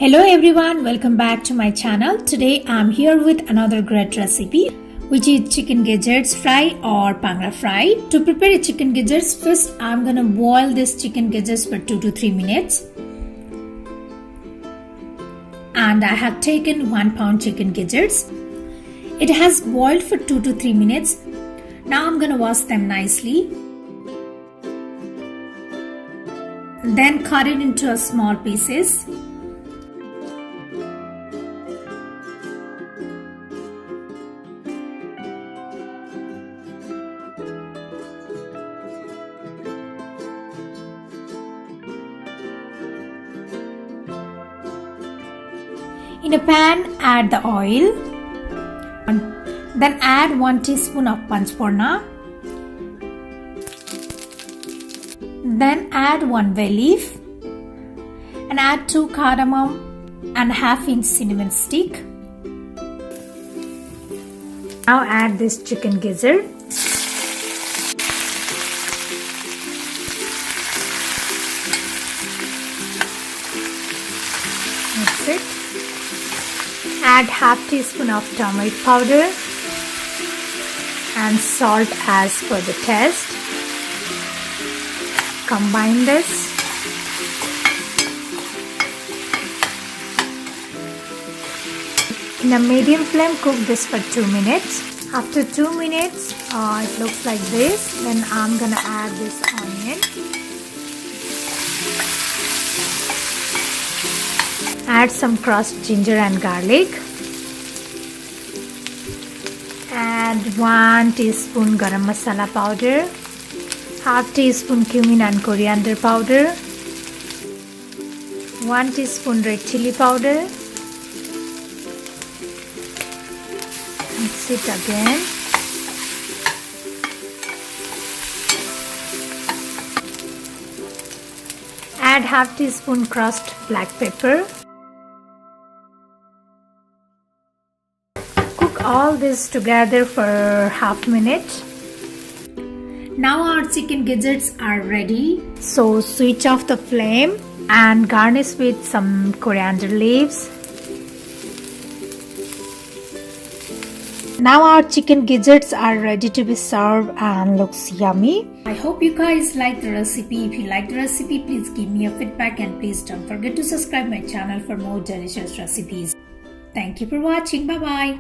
Hello everyone, welcome back to my channel. Today I'm here with another great recipe which is chicken gizzards fry or pangra fry. To prepare a chicken gizzards, first I'm gonna boil this chicken gizzards for 2 to 3 minutes. And I have taken 1 pound chicken gizzards. It has boiled for 2 to 3 minutes. Now I'm gonna wash them nicely. Then cut it into small pieces. In a pan, add the oil. Then add 1 teaspoon of panchpurna. Then add 1 bay leaf. And add 2 cardamom and ½ cinnamon stick. Now add this chicken gizzard. That's it. Add ½ teaspoon of turmeric powder and salt as per the taste. Combine this. In a medium flame, cook this for 2 minutes. After 2 minutes, it looks like this. Then I'm gonna add this onion. Add some crushed ginger and garlic. Add 1 teaspoon garam masala powder, ½ teaspoon cumin and coriander powder, 1 teaspoon red chili powder. Mix it again. Add ½ teaspoon crushed black pepper. All this together for ½ minute. Now our chicken gizzards are ready. So switch off the flame and garnish with some coriander leaves. Now our chicken gizzards are ready to be served and looks yummy. I hope you guys like the recipe. If you like the recipe, please give me a feedback and please don't forget to subscribe my channel for more delicious recipes. Thank you for watching. Bye bye.